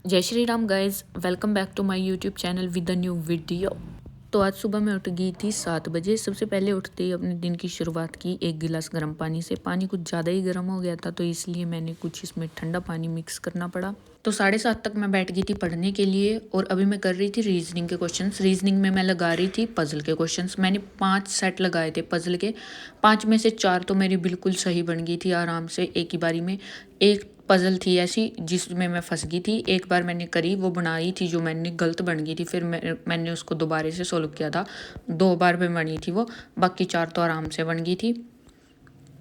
जय Shri Ram guys, welcome back to my YouTube channel with a new video. तो आज सुबह मैं उठ गई थी 7 बजे। सबसे पहले उठते ही अपने दिन की शुरुआत की एक गिलास गर्म पानी से। पानी कुछ ज़्यादा ही गर्म हो गया था तो इसलिए मैंने कुछ इसमें ठंडा पानी मिक्स करना पड़ा। तो 7:30 तक मैं बैठ गई थी पढ़ने के लिए और अभी मैं कर रही थी रीजनिंग के क्वेश्चंस। रीजनिंग में मैं लगा रही थी पजल के क्वेश्चंस। मैंने 5 सेट लगाए थे पजल के। 5 में से 4 तो मेरी बिल्कुल सही बन गई थी आराम से एक ही बारी में। एक पजल थी ऐसी जिसमें मैं फंस गई थी। एक बार मैंने करी, वो बनाई थी जो मैंने गलत बन गई थी, फिर मैंने उसको दोबारा से सोल्व किया था। 2 बार में बनी थी वो, बाकी 4 तो आराम से बन गई थी।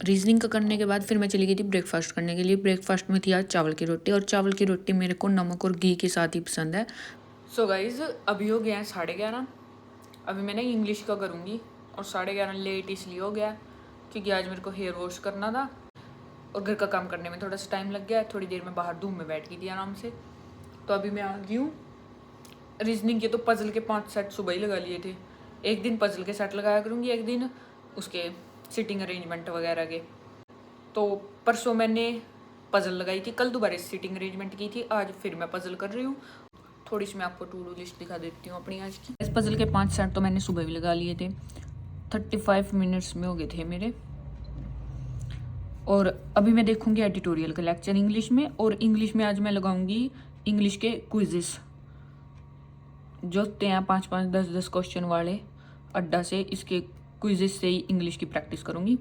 रीजनिंग का करने के बाद फिर मैं चली गई थी ब्रेकफास्ट करने के लिए। ब्रेकफास्ट में थी आज चावल की रोटी, और चावल की रोटी मेरे को नमक और घी के साथ ही पसंद है। सो गाइज अभी हो गया है 11:30। अभी मैं ना इंग्लिश का करूँगी, और 11:30 लेट इसलिए हो गया क्योंकि आज मेरे को हेयर वॉश करना था और घर का काम करने में थोड़ा सा टाइम लग गया। थोड़ी देर में बाहर धूप में बैठ गई थी आराम से। तो अभी मैं आ गई हूँ। रीजनिंग के तो पजल के 5 सेट सुबह ही लगा लिए थे। एक दिन पजल के सेट लगाया करूँगी, एक दिन उसके सिटिंग अरेंजमेंट वगैरह के। तो परसों मैंने पजल लगाई थी, कल दोबारा सिटिंग अरेंजमेंट की थी, आज फिर मैं पजल कर रही हूँ। थोड़ी सी मैं आपको टू डू लिस्ट दिखा देती हूँ अपनी आज की। इस पजल के 5 सेट तो मैंने सुबह भी लगा लिए थे। 35 मिनट्स में हो गए थे मेरे। और अभी मैं देखूंगी एडिटोरियल का लेक्चर इंग्लिश में, और इंग्लिश में आज मैं लगाऊंगी इंग्लिश के क्विजेस जो होते हैं 5-5, 10-10 क्वेश्चन वाले अड्डा से। इसके क्विजेस से ही इंग्लिश की प्रैक्टिस करूंगी।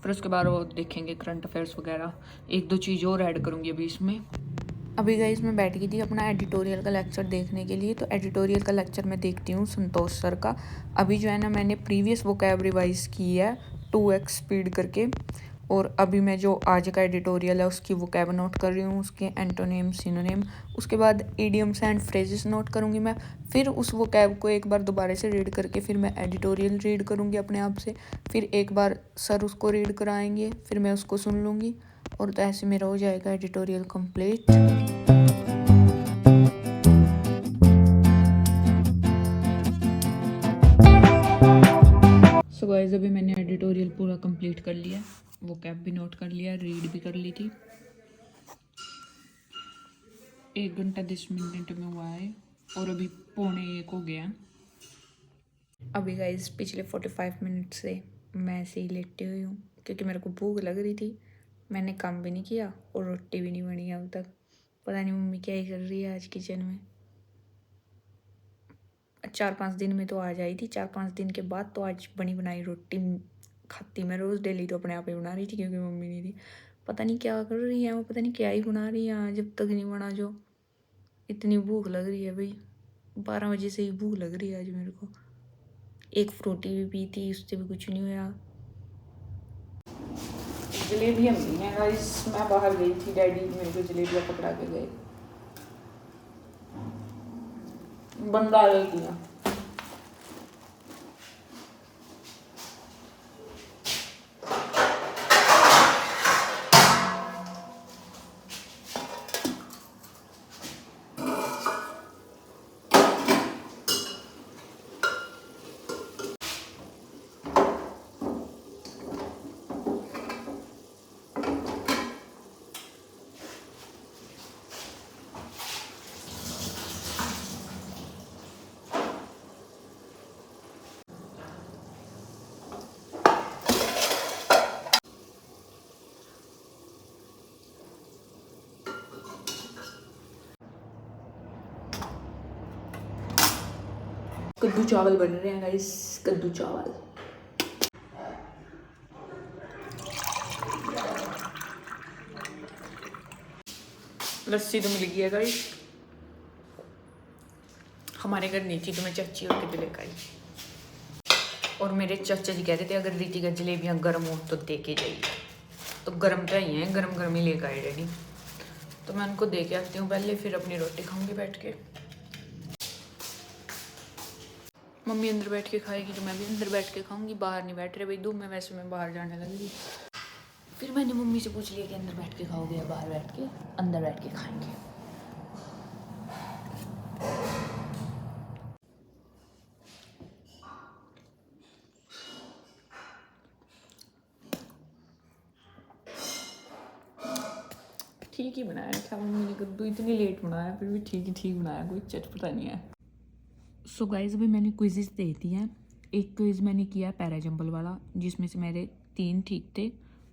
फिर उसके बाद वो देखेंगे करंट अफेयर्स वगैरह, एक दो चीज़ और ऐड करूंगी अभी इसमें। अभी गाइस मैं बैठ गई थी अपना एडिटोरियल का लेक्चर देखने के लिए। तो एडिटोरियल का लेक्चर मैं देखती हूँ संतोष सर का। अभी जो है ना, मैंने प्रीवियस वोकैब रिवाइज की है 2x स्पीड करके, और अभी मैं जो आज का एडिटोरियल है उसकी वोकैब नोट कर रही हूँ, उसके एंटोनिम सिनोनिम। उसके बाद इडियम्स एंड फ्रेजेस नोट करूँगी मैं। फिर उस वोकैब को एक बार दोबारा से रीड करके फिर मैं एडिटोरियल रीड करूँगी अपने आप से। फिर एक बार सर उसको रीड कराएंगे, फिर मैं उसको सुन लूँगी, और तो ऐसे मेरा हो जाएगा एडिटोरियल कंप्लीट। सो गाइस अभी मैंने एडिटोरियल पूरा कंप्लीट कर लिया, वो कैप भी नोट कर लिया, रीड भी कर ली थी। 1 घंटा 10 मिनट में हुआ है, और अभी 1:45 हो गया। अभी गाइस पिछले 45 मिनट से मैं ऐसे ही लेटी हुई हूँ क्योंकि मेरे को भूख लग रही थी। मैंने काम भी नहीं किया और रोटी भी नहीं बनी अब तक। पता नहीं मम्मी क्या ही कर रही है आज किचन में। 4-5 दिन में तो आ जाई थी, 4-5 दिन के बाद तो आज बनी बनाई रोटी खाती मैं रोज़ डेली। तो अपने आप ही बना रही थी क्योंकि मम्मी नहीं थी। पता नहीं क्या कर रही है वो, पता नहीं क्या ही बना रही है जब तक नहीं बना जो। इतनी भूख लग रही है भाई, 12 बजे से ही भूख लग रही है आज मेरे को। एक फ्रूटी भी पी थी, उससे भी कुछ नहीं हुआ। जलेबियाँ मिली हैं गाइस, मैं बाहर गई थी, डैडी मेरे को जलेबियाँ पकड़ा के गए। बंदा ले दिया। कद्दू चावल बन रहे हैं गाइस, कद्दू चावल। लस्सी तो मिल गई है गाइस, हमारे घर नहीं थी तो मैं चाची और के लेकर आई। और मेरे चाचा जी कह रहे थे अगर रीति का जलेबियाँ गर्म हो तो दे के जाइए। तो गर्म तो ही हैं, गर्म गर्म ही लेकर आए डैडी। तो मैं उनको दे के आती हूँ पहले, फिर अपनी रोटी खाऊंगी बैठ के। मम्मी अंदर बैठ के खाएगी तो मैं भी अंदर बैठ के खाऊंगी। बाहर नहीं बैठ रहे भाई धूप में, वैसे मैं बाहर जाने लगी। फिर मैंने मम्मी से पूछ लिया कि अंदर बैठ के खाओगे या बाहर बैठ के। अंदर बैठ के खाएंगे। ठीक ठीक ही बनाया था मम्मी ने। कद्दू इतनी लेट बनाया फिर भी ठीक बनाया, कोई चटपटा नहीं है। सो गाइस अभी मैंने क्विज़ेस दे दिए हैं। एक क्विज़ मैंने किया पैरा जंबल वाला, जिसमें से मेरे 3 ठीक थे,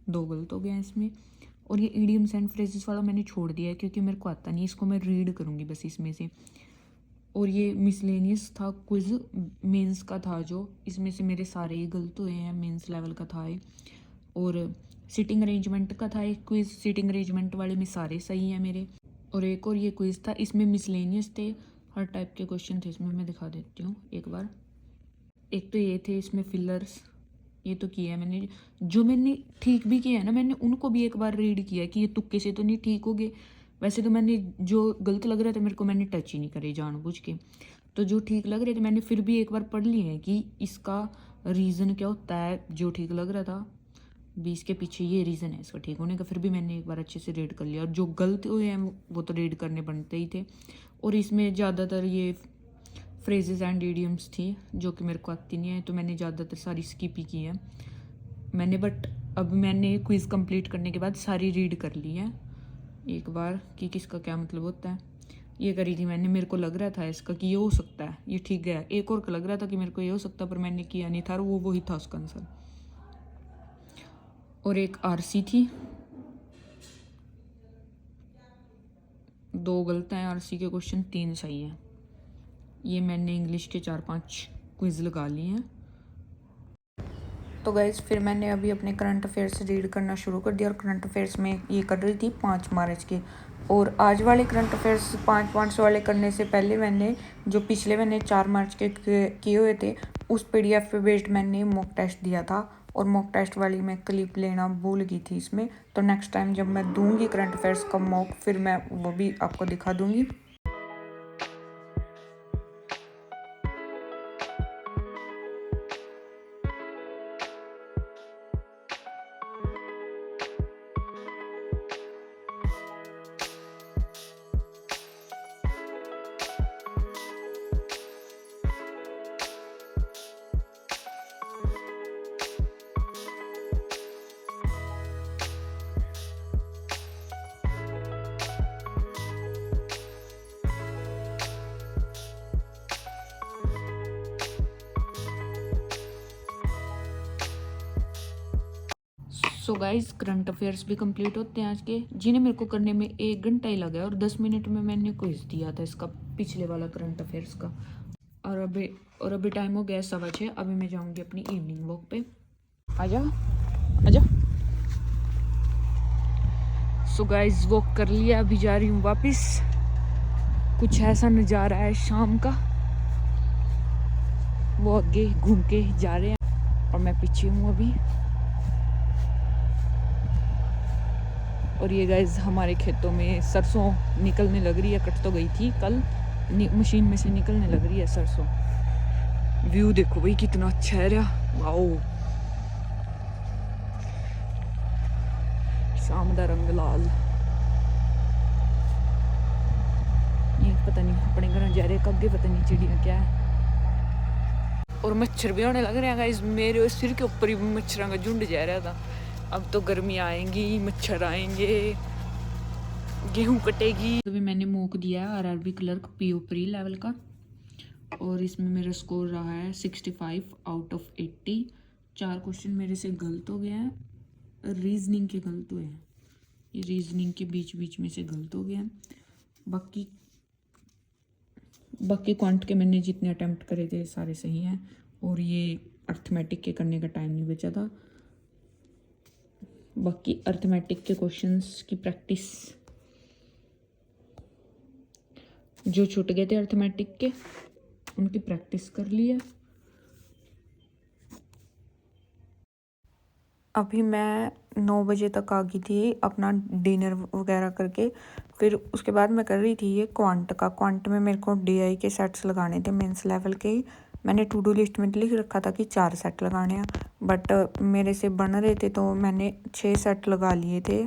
2 गलत हो गए हैं इसमें। और ये इडियम्स एंड फ्रेजेस वाला मैंने छोड़ दिया है क्योंकि मेरे को आता नहीं, इसको मैं रीड करूँगी बस इसमें से। और ये मिसलेनियस था क्विज़, मेंस का था जो, इसमें से मेरे सारे ही गलत हुए हैं, मेंस लेवल का था ये। और सिटिंग अरेंजमेंट का था एक क्विज़, सिटिंग अरेंजमेंट वाले में सारे सही हैं मेरे। और एक और ये क्विज़ था, इसमें मिसलेनियस थे, हर टाइप के क्वेश्चन थे इसमें। मैं दिखा देती हूँ एक बार। एक तो ये थे इसमें फिलर्स, ये तो किया है मैंने। जो मैंने ठीक भी किया है ना, मैंने उनको भी एक बार रीड किया कि ये तुक्के से तो नहीं ठीक हो गए। वैसे तो मैंने जो गलत लग रहा था मेरे को, मैंने टच ही नहीं करे जानबूझ के। तो जो ठीक लग रहे थे मैंने फिर भी एक बार पढ़ लिए हैं कि इसका रीज़न क्या होता है। जो ठीक लग रहा था 20 के पीछे ये रीज़न है इसका ठीक होने का, फिर भी मैंने एक बार अच्छे से रीड कर लिया। और जो गलत हुए हैं वो तो रीड करने बनते ही थे। और इसमें ज़्यादातर ये फ्रेजेस एंड इडियम्स थी जो कि मेरे को आती नहीं है, तो मैंने ज़्यादातर सारी स्किप ही की है मैंने। बट अब मैंने क्विज़ कंप्लीट करने के बाद सारी रीड कर ली है एक बार कि किसका क्या मतलब होता है। ये करी थी मैंने, मेरे को लग रहा था इसका कि ये हो सकता है, ये ठीक गया। एक और का लग रहा था कि मेरे को ये हो सकता है, पर मैंने किया नहीं था, और वो वही था उसका आंसर। और एक आरसी थी, 2 गलत हैं आरसी के क्वेश्चन, 3 सही हैं। ये मैंने इंग्लिश के 4-5 क्विज़ लगा लिए हैं। तो गाइज़ फिर मैंने अभी अपने करंट अफेयर्स रीड करना शुरू कर दिया। और करंट अफेयर्स में ये कर रही थी 5 मार्च के। और आज वाले करंट अफेयर्स 5 मार्च वाले करने से पहले मैंने जो पिछले मैंने 4 मार्च के किए हुए थे, उस PDF पे बेस्ड मैंने मॉक टेस्ट दिया था। और मॉक टेस्ट वाली मैं क्लिप लेना भूल गई थी इसमें, तो नेक्स्ट टाइम जब मैं दूंगी करंट अफेयर्स का मॉक, फिर मैं वो भी आपको दिखा दूंगी। सो गाइज करंट अफेयर्स भी कंप्लीट होते हैं आज के, जिन्हें मेरे को करने में 1 घंटा ही लगा। और 10 मिनट में मैंने क्विज दिया था इसका, पिछले वाला करंट अफेयर्स का। और अभी टाइम हो गया 6:15। अभी मैं जाऊंगी अपनी इवनिंग वॉक पे। आजा आजा। सो गाइज वॉक कर लिया, अभी जा रही हूँ वापस। कुछ ऐसा नज़ारा है शाम का, वो आगे घूम के जा रहे हैं और मैं पीछे हूँ अभी। और ये गाइज हमारे खेतों में सरसों निकलने लग रही है, कट तो गई थी कल, मशीन में से निकलने लग रही है सरसों। व्यू देखो भाई कितना अच्छा है रहा, वाओ। शाम दा रंग लाल। ये पता नहीं अपने घर जा रहे कग्गे, पता नहीं चिड़िया क्या है। और मच्छर भी आने लग रहे हैं गाइज, मेरे सिर के ऊपर ही मच्छरों का झुंड जा रहा था। अब तो गर्मी आएंगी, मच्छर आएंगे, गेहूं कटेगी। तो भी मैंने मॉक दिया है RRB clerk PO pre level का, और इसमें मेरा स्कोर रहा है 65 आउट ऑफ 80। 4 क्वेश्चन मेरे से गलत हो गए हैं, रीजनिंग के गलत हुए हैं, ये रीजनिंग के बीच में से गलत हो गए हैं। बाकी क्वांट के मैंने जितने अटेम्प्ट करे थे सारे सही हैं। और ये अर्थमेटिक के करने का टाइम नहीं बचा था। बाकी अर्थमेटिक के क्वेश्चंस की प्रैक्टिस, जो छूट गए थे अर्थमेटिक के, उनकी प्रैक्टिस कर ली है। अभी मैं 9 बजे तक आ गई थी अपना डिनर वगैरह करके। फिर उसके बाद मैं कर रही थी ये क्वांट में मेरे को DI के सेट्स लगाने थे, मेंस लेवल के ही। मैंने टू डू लिस्ट में लिख रखा था कि 4 सेट लगाने हैं, बट मेरे से बन रहे थे तो मैंने 6 सेट लगा लिए थे